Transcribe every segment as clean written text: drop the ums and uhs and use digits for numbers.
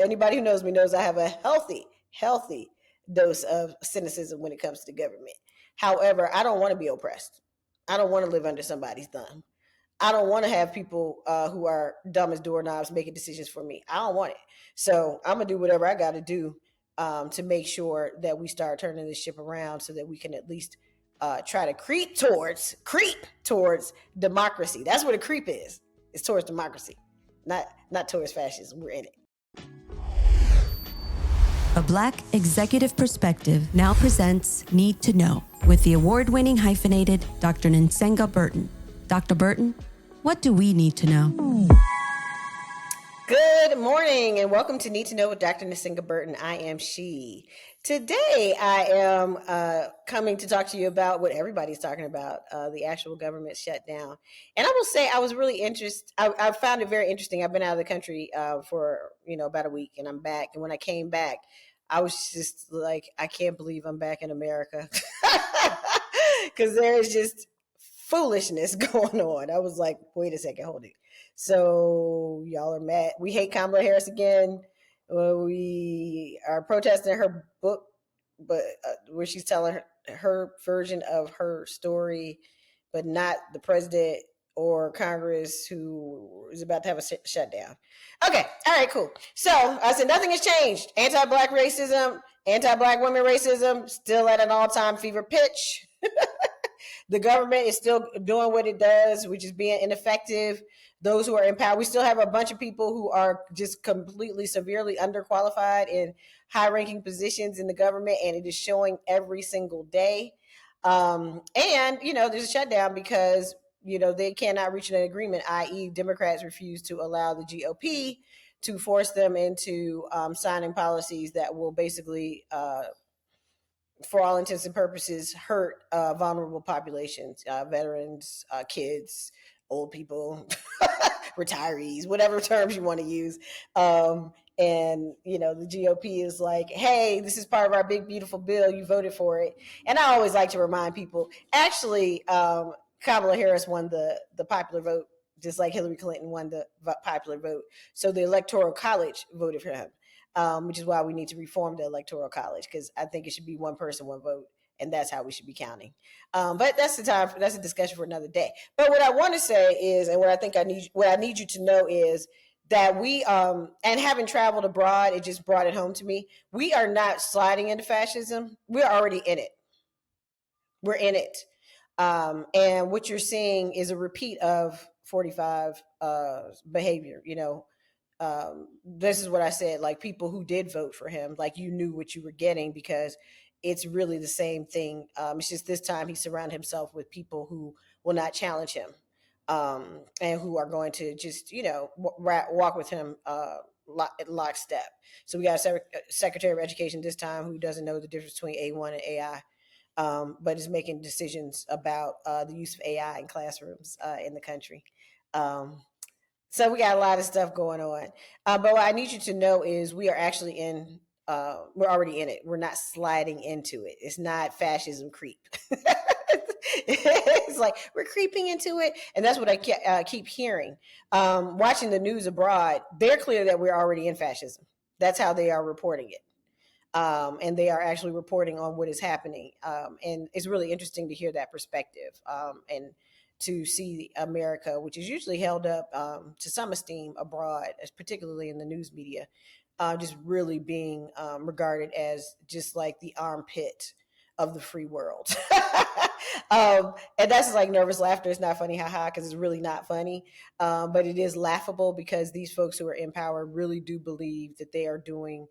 Anybody who knows me knows I have a healthy dose of cynicism when it comes to government. However, I don't want to be oppressed. I don't want to live under somebody's thumb. I don't want to have people who are dumb as doorknobs making decisions for me. I don't want it. So I'm gonna do whatever I got to do to make sure that we start turning this ship around, so that we can at least try to creep towards democracy. That's what a creep is. It's towards democracy, not towards fascism. We're in it. A Black Executive Perspective now presents Need to Know with the award-winning hyphenated Dr. Nsenga Burton. Dr. Burton, what do we need to know? Good morning and welcome to Need to Know with Dr. Nsenga Burton. I am she. Today I am coming to talk to you about what everybody's talking about, the actual government shutdown. And I will say I was really interested. I found it very interesting. I've been out of the country for about a week, and I'm back. And when I came back, I was just like, I can't believe I'm back in America, because there is just foolishness going on. I was like, wait a second, hold it. So y'all are mad. We hate Kamala Harris again. We are protesting her book, but where she's telling her version of her story, but not the president or Congress, who is about to have a shutdown. Okay, all right, cool. So I said nothing has changed. Anti-Black racism, anti-Black women racism, still at an all-time fever pitch. The government is still doing what it does, which is being ineffective. Those who are in power, we still have a bunch of people who are just completely severely underqualified in high-ranking positions in the government, and it is showing every single day. And there's a shutdown because they cannot reach an agreement, i.e. Democrats refuse to allow the GOP to force them into signing policies that will basically for all intents and purposes, hurt vulnerable populations, veterans, kids, old people, retirees, whatever terms you want to use. And the GOP is like, hey, this is part of our big, beautiful bill. You voted for it. And I always like to remind people, actually, Kamala Harris won the popular vote, just like Hillary Clinton won the popular vote. So the Electoral College voted for him. Which is why we need to reform the Electoral College, because I think it should be one person, one vote, and that's how we should be counting. But that's a discussion for another day. But what I want to say is, and what I need you to know is that we, and having traveled abroad, it just brought it home to me. We are not sliding into fascism. We're already in it. We're in it. And what you're seeing is a repeat of 45 behavior, this is what I said, like people who did vote for him, like you knew what you were getting, because it's really the same thing. It's just this time he surrounded himself with people who will not challenge him and who are going to just, walk with him lockstep. So we got a Secretary of Education this time who doesn't know the difference between A1 and AI, but is making decisions about the use of AI in classrooms in the country. So we got a lot of stuff going on. But what I need you to know is we are actually we're already in it. We're not sliding into it. It's not fascism creep. It's like we're creeping into it. And that's what I keep hearing. Watching the news abroad, they're clear that we're already in fascism. That's how they are reporting it. And they are actually reporting on what is happening. And it's really interesting to hear that perspective. And to see America, which is usually held up to some esteem abroad, as particularly in the news media, just really being regarded as just like the armpit of the free world. And that's just like nervous laughter. It's not funny, haha, because it's really not funny. But it is laughable because these folks who are in power really do believe that they are doing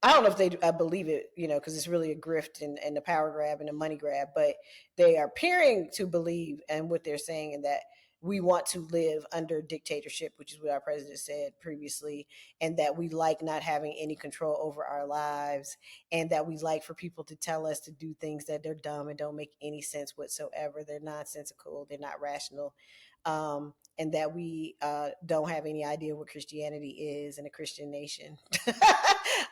I don't know if they believe it, because it's really a grift and a power grab and a money grab, but they are appearing to believe in what they're saying, and that we want to live under dictatorship, which is what our president said previously, and that we like not having any control over our lives, and that we like for people to tell us to do things that they're dumb and don't make any sense whatsoever. They're nonsensical. They're not rational. And that we don't have any idea what Christianity is in a Christian nation.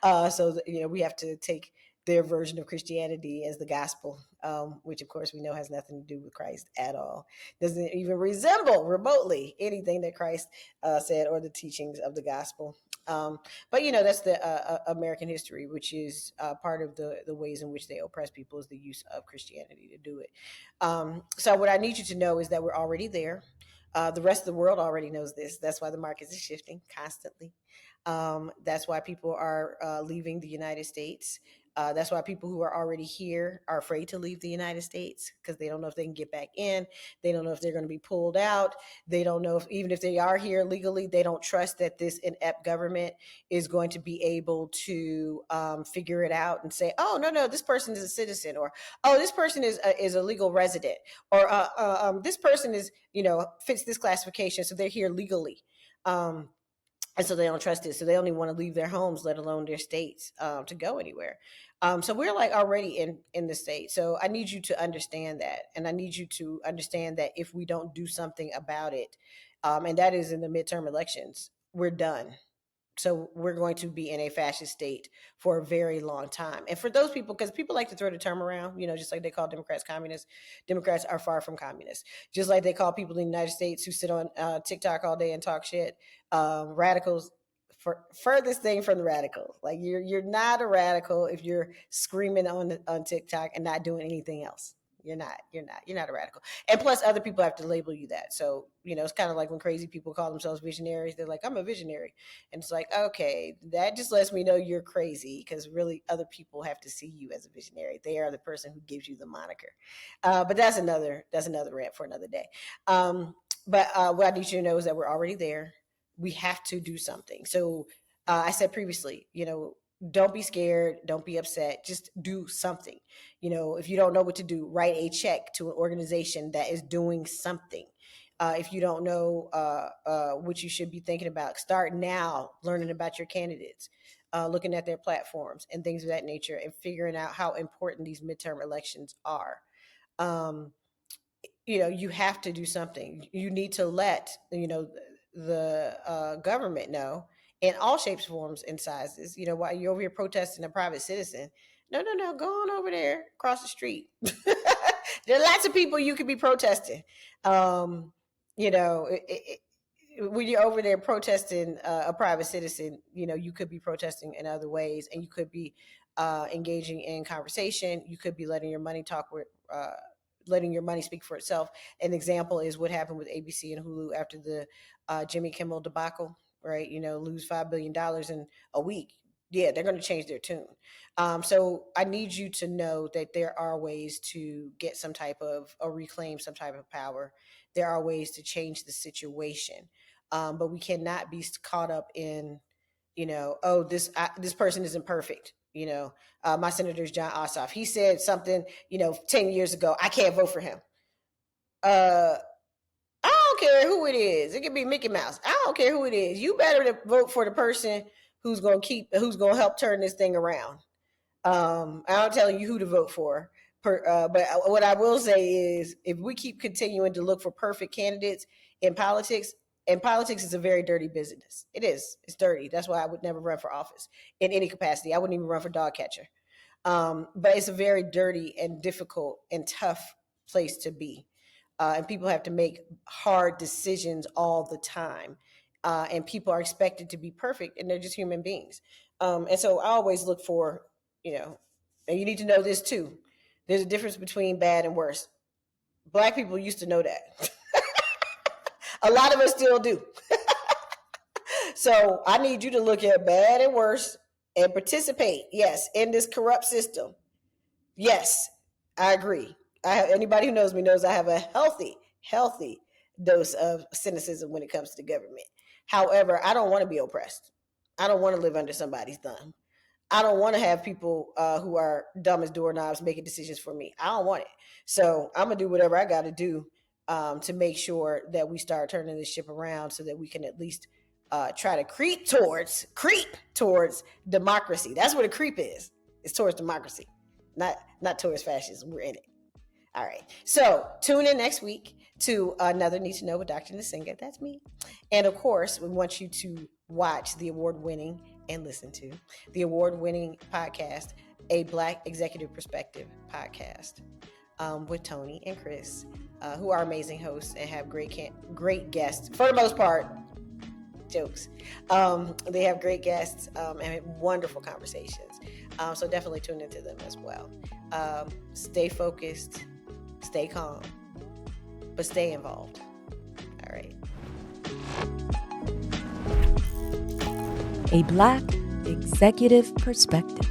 So we have to take their version of Christianity as the gospel, which of course we know has nothing to do with Christ at all. Doesn't even resemble remotely anything that Christ said or the teachings of the gospel. But that's the American history, which is part of the ways in which they oppress people is the use of Christianity to do it. So what I need you to know is that we're already there. The rest of the world already knows this. That's why the markets is shifting constantly. That's why people are leaving the United States. That's why people who are already here are afraid to leave the United States because they don't know if they can get back in. They don't know if they're going to be pulled out. They don't know if, even if they are here legally, they don't trust that this inept government is going to be able to figure it out and say, oh, no, this person is a citizen, or, oh, this person is a legal resident, or this person is, fits this classification, so they're here legally. And so they don't trust it. So they don't even want to leave their homes, let alone their states, to go anywhere. So we're like already in the state. So I need you to understand that. And I need you to understand that if we don't do something about it, and that is in the midterm elections, we're done. So we're going to be in a fascist state for a very long time. And for those people, because people like to throw the term around, just like they call Democrats communists, Democrats are far from communists. Just like they call people in the United States who sit on TikTok all day and talk shit, radicals, furthest thing from the radicals. Like you're not a radical if you're screaming on TikTok and not doing anything else. You're not a radical. And plus other people have to label you that. So, it's kind of like when crazy people call themselves visionaries, they're like, I'm a visionary. And it's like, okay, that just lets me know you're crazy because really other people have to see you as a visionary. They are the person who gives you the moniker. But that's another rant for another day. But what I need you to know is that we're already there. We have to do something. So I said previously, don't be scared. Don't be upset. Just do something. If you don't know what to do, write a check to an organization that is doing something. If you don't know what you should be thinking about, start now learning about your candidates, looking at their platforms and things of that nature, and figuring out how important these midterm elections are. You have to do something. You need to let, the government know in all shapes, forms, and sizes. While you're over here protesting a private citizen, no, go on over there across the street. There are lots of people you could be protesting. When you're over there protesting a private citizen, you could be protesting in other ways, and you could be engaging in conversation. You could be letting your money talk with. Letting your money speak for itself. An example is what happened with ABC and Hulu after the Jimmy Kimmel debacle, right? Lose $5 billion in a week. Yeah, they're going to change their tune. So I need you to know that there are ways to get some type of, or reclaim some type of power. There are ways to change the situation. But we cannot be caught up in, this person isn't perfect. My senator's John Ossoff. He said something, 10 years ago. I can't vote for him. I don't care who it is. It could be Mickey Mouse. I don't care who it is. You better vote for the person who's going to help turn this thing around. I'm not telling you who to vote for. But what I will say is, if we keep continuing to look for perfect candidates in politics, and politics is a very dirty business. It is. It's dirty. That's why I would never run for office in any capacity. I wouldn't even run for dog catcher. But it's a very dirty and difficult and tough place to be. And people have to make hard decisions all the time. And people are expected to be perfect, and they're just human beings. And so I always look for, and you need to know this too. There's a difference between bad and worse. Black people used to know that. A lot of us still do. So I need you to look at bad and worse and participate, yes, in this corrupt system. Yes, I agree. Anybody who knows me knows I have a healthy dose of cynicism when it comes to the government. However, I don't want to be oppressed. I don't want to live under somebody's thumb. I don't want to have people who are dumb as doorknobs making decisions for me. I don't want it. So I'm going to do whatever I got to do to make sure that we start turning this ship around so that we can at least try to creep towards democracy. That's what a creep is. It's towards democracy, not towards fascism. We're in it. All right. So tune in next week to another Need to Know with Dr. Nsenga. That's me. And of course, we want you to watch the award-winning and listen to the award-winning podcast, A Black Executive Perspective podcast, with Tony and Chris, who are amazing hosts and have great guests. For the most part, jokes. They have great guests and wonderful conversations. So definitely tune into them as well. Stay focused, stay calm, but stay involved. All right. A Black Executive Perspective.